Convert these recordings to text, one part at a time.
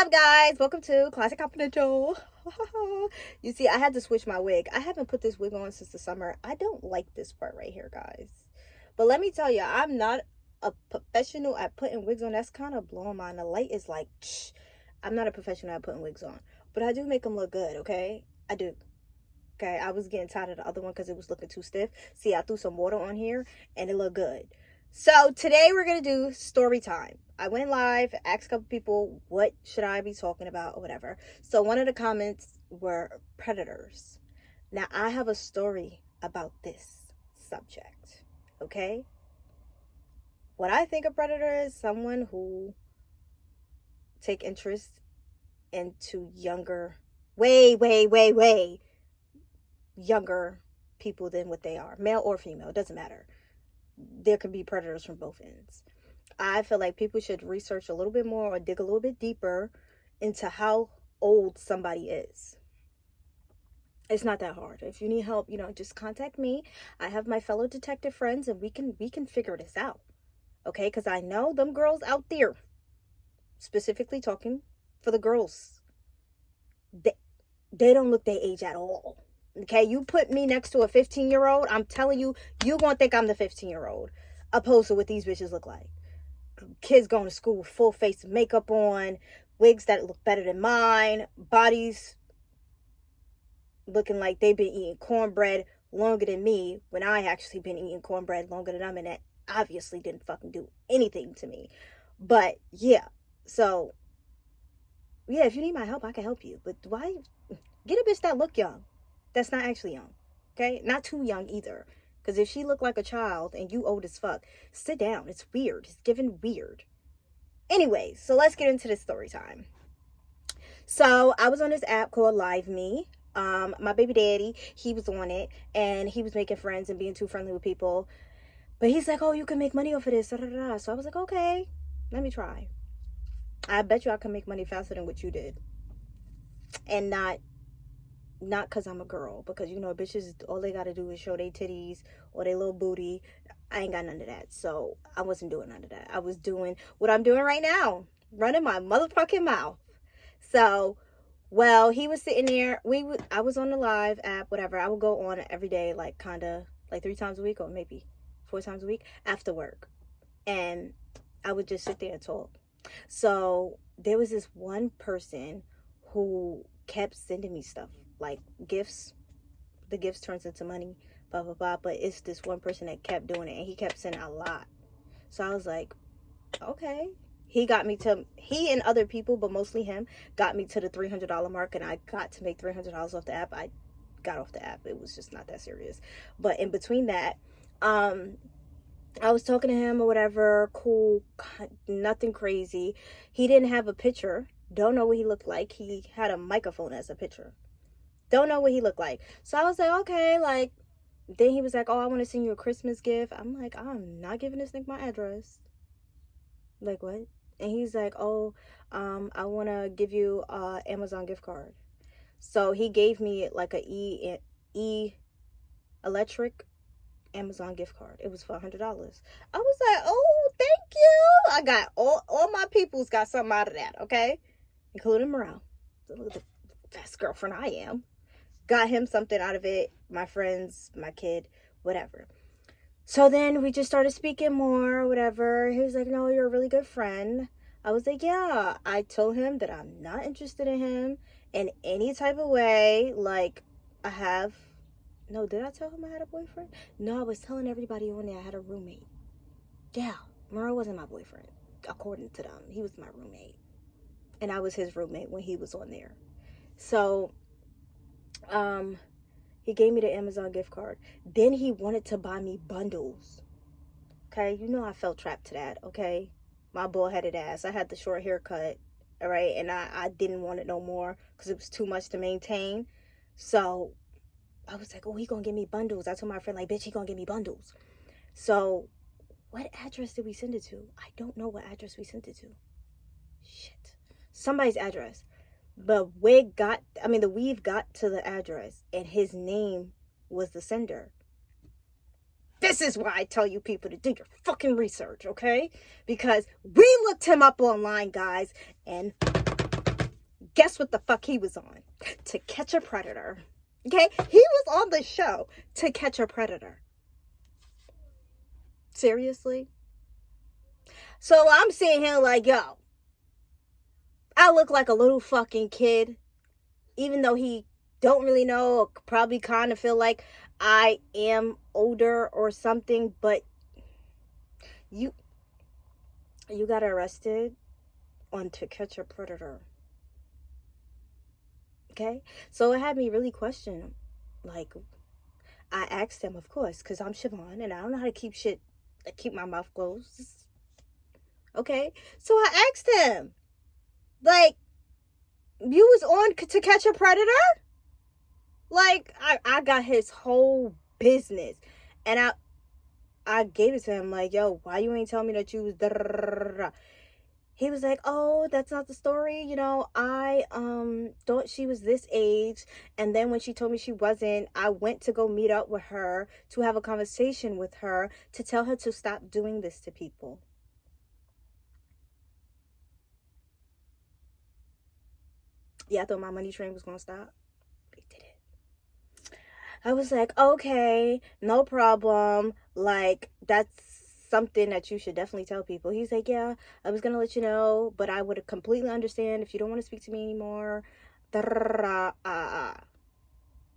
up, guys? Welcome to Classic Confidential. You see, I had to switch my wig. I haven't put this wig on since the summer. I don't like this part right here, guys. But let me tell you, I'm not a professional at putting wigs on. That's kind of blowing mine. The light is like, I'm not a professional at putting wigs on. But I do make them look good, okay? I do. Okay, I was getting tired of the other one because it was looking too stiff. See, I threw some water on here and it looked good. So today we're going to do story time. I went live, asked a couple people, what should I be talking about or whatever. So one of the comments were predators. Now I have a story about this subject, okay? What I think a predator is someone who take interest into younger, way younger people than what they are, male or female, it doesn't matter. There could be predators from both ends. I feel like people should research a little bit more or dig a little bit deeper into how old somebody is. It's not that hard. If you need help, just contact me. I have my fellow detective friends and we can figure this out. Okay? Because I know them girls out there, specifically talking for the girls, they don't look their age at all. Okay, you put me next to a 15-year-old, I'm telling you, you're going to think I'm the 15-year-old, opposed to what these bitches look like. Kids going to school with full face makeup on, wigs that look better than mine, bodies looking like they've been eating cornbread longer than me, when I actually been eating cornbread longer than them, and that obviously didn't fucking do anything to me. But, yeah, so, yeah, if you need my help, I can help you. But why? Get a bitch that look young. That's not actually young, okay? Not too young either. Because if she look like a child and you old as fuck, sit down. It's weird. It's giving weird. Anyway, so let's get into this story time. So I was on this app called LiveMe. My baby daddy, he was on it. And he was making friends and being too friendly with people. But he's like, oh, you can make money off of this. So I was like, okay, let me try. I bet you I can make money faster than what you did. And not because I'm a girl, because bitches, all they gotta do is show their titties or their little booty. I ain't got none of that, so I wasn't doing none of that. I was doing what I'm doing right now, running my motherfucking mouth. So, well, he was sitting there. I was on the live app, whatever. I would go on every day, like kind of like 3 times a week or maybe 4 times a week after work, and I would just sit there and talk. So there was this one person who kept sending me stuff, like gifts. The gifts turns into money, blah blah blah. But it's this one person that kept doing it, and he kept sending a lot. So I was like, okay. He and other people, but mostly him, got me to the $300 mark, and I got to make $300 off the app. I got off the app. It was just not that serious. But in between that, I was talking to him or whatever, cool, nothing crazy. He didn't have a picture. Don't know what he looked like. He had a microphone as a picture. Don't know what he looked like. So I was like, okay, like, then he was like, oh, I want to send you a Christmas gift. I'm like, I'm not giving this nigga my address. Like, what? And he's like, oh, I want to give you a Amazon gift card. So he gave me like a electric Amazon gift card. It was for $100. I was like, oh, thank you. I got all my peoples got something out of that, okay? Including Morale. So look at the best girlfriend I am. Got him something out of it. My friends, my kid, whatever. So then we just started speaking more, whatever. He was like, no, you're a really good friend. I was like, yeah. I told him that I'm not interested in him in any type of way. Like, no, did I tell him I had a boyfriend? No, I was telling everybody on there I had a roommate. Yeah, Merle wasn't my boyfriend, according to them. He was my roommate. And I was his roommate when he was on there. So, he gave me the Amazon gift card. Then he wanted to buy me bundles. Okay, I felt trapped to that, okay? My bald-headed ass. I had the short haircut, all right? And I didn't want it no more because it was too much to maintain. So I was like, oh, he gonna give me bundles. I told my friend, like, bitch, he gonna give me bundles. So what address did we send it to? I don't know what address we sent it to. Shit. Somebody's address. The weave got to the address, and his name was the sender. This is why I tell you people to do your fucking research, okay? Because we looked him up online, guys, and Guess what the fuck he was on? To Catch a Predator. Okay? He was on the show To Catch a Predator. Seriously? So I'm sitting here like, yo, I look like a little fucking kid, even though he don't really know, or probably kind of feel like I am older or something, but you got arrested on To Catch a Predator. Okay? So it had me really question, like, I asked him, of course, because I'm Siobhan and I don't know how to keep my mouth closed. Okay? So I asked him, like, you was on To Catch a Predator? Like, I got his whole business. And I gave it to him, like, yo, why you ain't tell me that you was da-da-da-da-da-da? He was like, oh, that's not the story. You know, I thought she was this age. And then when she told me she wasn't, I went to go meet up with her to have a conversation with her to tell her to stop doing this to people. Yeah, I thought my money train was going to stop. It didn't. I was like, okay, no problem. Like, that's something that you should definitely tell people. He's like, yeah, I was gonna let you know, but I would completely understand if you don't want to speak to me anymore.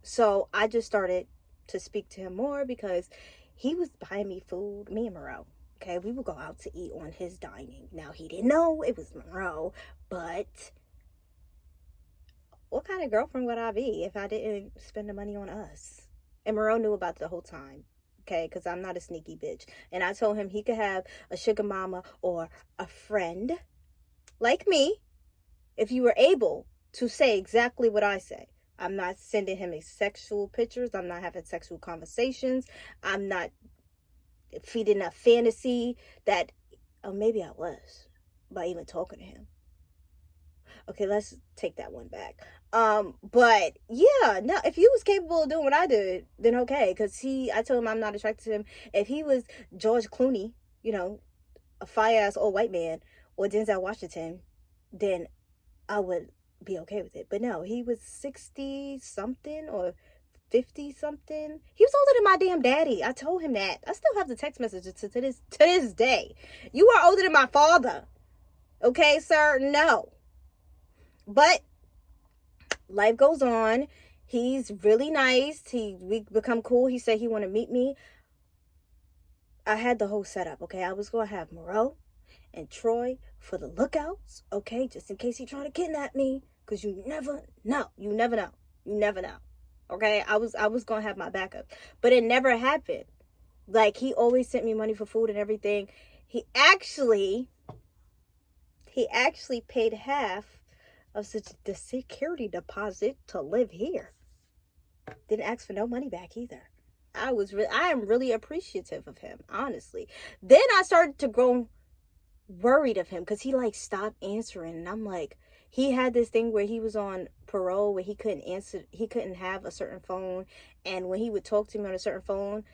So I just started to speak to him more because he was buying me food, me and Monroe. Okay, we would go out to eat on his dining. Now he didn't know it was Monroe, but what kind of girlfriend would I be if I didn't spend the money on us? And Monroe knew about it the whole time. Okay, because I'm not a sneaky bitch. And I told him he could have a sugar mama or a friend like me if you were able to say exactly what I say. I'm not sending him sexual pictures. I'm not having sexual conversations. I'm not feeding a fantasy that, oh, maybe I was by even talking to him. Okay, let's take that one back. But yeah, no, if he was capable of doing what I did, then okay. Because I told him I'm not attracted to him. If he was George Clooney, you know, a fire-ass old white man, or Denzel Washington, then I would be okay with it. But no, he was 60-something or 50-something. He was older than my damn daddy. I told him that. I still have the text messages to this day. You are older than my father. Okay, sir? No. But life goes on. He's really nice. We become cool. He said he want to meet me. I had the whole setup, okay? I was going to have Moreau and Troy for the lookouts, okay? Just in case he trying to kidnap me. Because you never know. You never know. You never know. Okay? I was going to have my backup. But it never happened. Like, he always sent me money for food and everything. He actually paid half of the security deposit to live here. Didn't ask for no money back either. I am really appreciative of him, honestly. Then I started to grow worried of him because he like stopped answering, and I'm like, he had this thing where he was on parole where he couldn't have a certain phone, and when he would talk to me on a certain phone,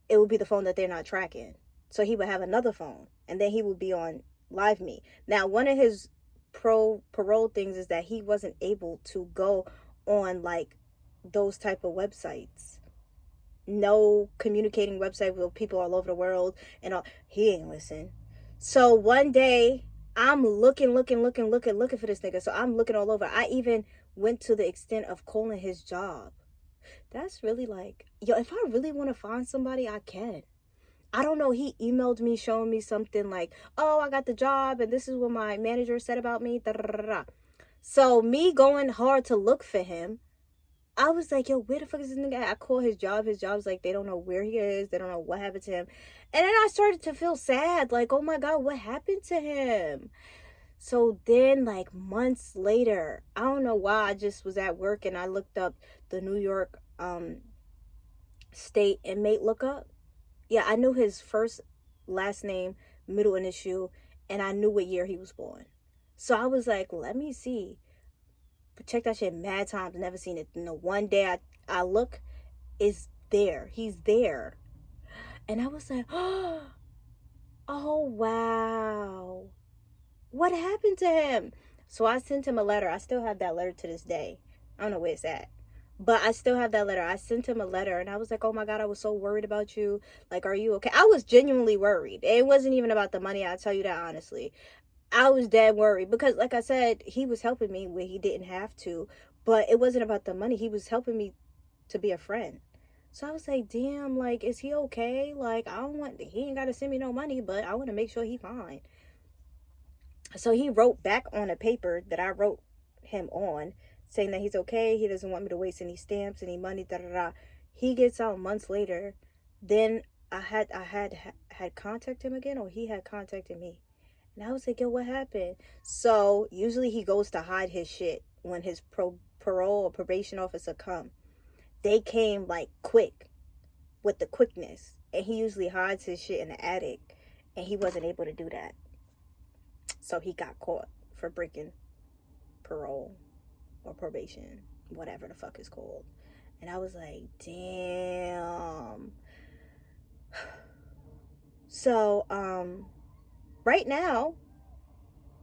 it would be the phone that they're not tracking. So he would have another phone, and then he would be on Live Me. Now, one of his parole things is that he wasn't able to go on like those type of websites. No communicating website with people all over the world and all. He ain't listen. So one day I'm looking for this nigga. So I'm looking all over. I even went to the extent of calling his job. That's really like, yo, if I really want to find somebody, I can. I don't know. He emailed me showing me something like, oh, I got the job and this is what my manager said about me. Da-da-da-da. So me going hard to look for him, I was like, yo, where the fuck is this nigga at? I call his job. His job's like, they don't know where he is. They don't know what happened to him. And then I started to feel sad. Like, oh my God, what happened to him? So then like months later, I don't know why, I just was at work and I looked up the New York state inmate lookup. Yeah, I knew his first, last name, middle initial, and I knew what year he was born. So I was like, let me see. Check that shit mad times, never seen it. You know, one day I look, it's there. He's there. And I was like, oh, wow. What happened to him? So I sent him a letter. I still have that letter to this day. I don't know where it's at. But I still have that letter. I sent him a letter and I was like, oh my God, I was so worried about you. Like, are you okay? I was genuinely worried. It wasn't even about the money. I'll tell you that honestly. I was dead worried because, like I said, he was helping me when he didn't have to. But it wasn't about the money. He was helping me to be a friend. So I was like, damn, like, is he okay? Like, he ain't got to send me no money, but I want to make sure he fine. So he wrote back on a paper that I wrote him on, saying that he's okay. He doesn't want me to waste any stamps, any money, da da da. He gets out months later. Then I had contacted him again, or he had contacted me. And I was like, yo, what happened? So usually he goes to hide his shit when his parole or probation officer come. They came like quick, with the quickness. And he usually hides his shit in the attic. And he wasn't able to do that. So he got caught for breaking parole or probation, whatever the fuck it's called. And I was like, damn. So, right now,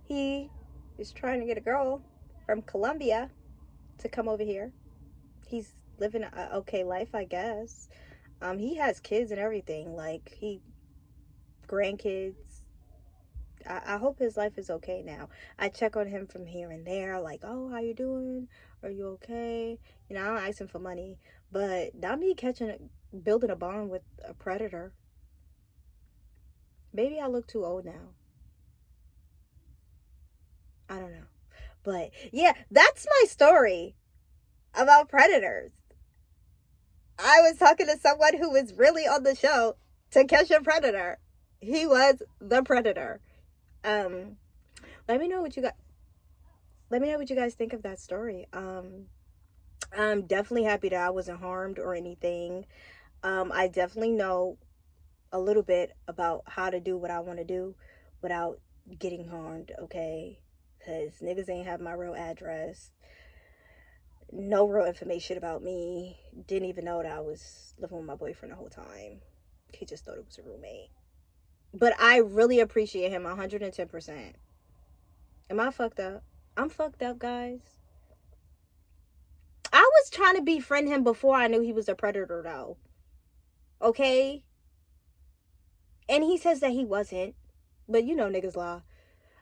he is trying to get a girl from Colombia to come over here. He's living an okay life, I guess. He has kids and everything, like grandkids. I hope his life is okay now. I check on him from here and there, like, oh, how you doing? Are you okay? You know, I don't ask him for money, but not me building a bond with a predator. Maybe I look too old now. I don't know. But yeah, that's my story about predators. I was talking to someone who was really on the show To Catch a Predator. He was the predator. Let me know what you guys think of that story. I'm definitely happy that I wasn't harmed or anything. I definitely know a little bit about how to do what I want to do without getting harmed, okay? Because niggas ain't have my real address. No real information about me. Didn't even know that I was living with my boyfriend the whole time. He just thought it was a roommate. But I really appreciate him 110%. Am I fucked up? I'm fucked up, guys. I was trying to befriend him before I knew he was a predator, though. Okay? And he says that he wasn't. But you know niggas law.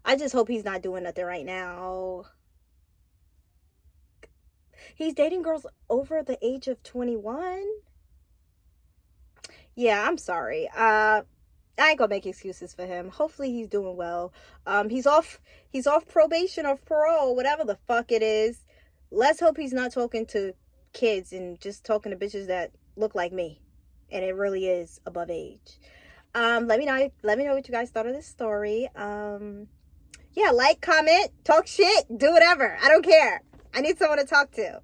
I just hope he's not doing nothing right now. He's dating girls over the age of 21. Yeah, I'm sorry. I ain't gonna make excuses for him. Hopefully he's doing well. He's off probation or parole, whatever the fuck it is. Let's hope he's not talking to kids and just talking to bitches that look like me. And it really is above age. Let me know what you guys thought of this story. Yeah, like, comment, talk shit, do whatever. I don't care. I need someone to talk to.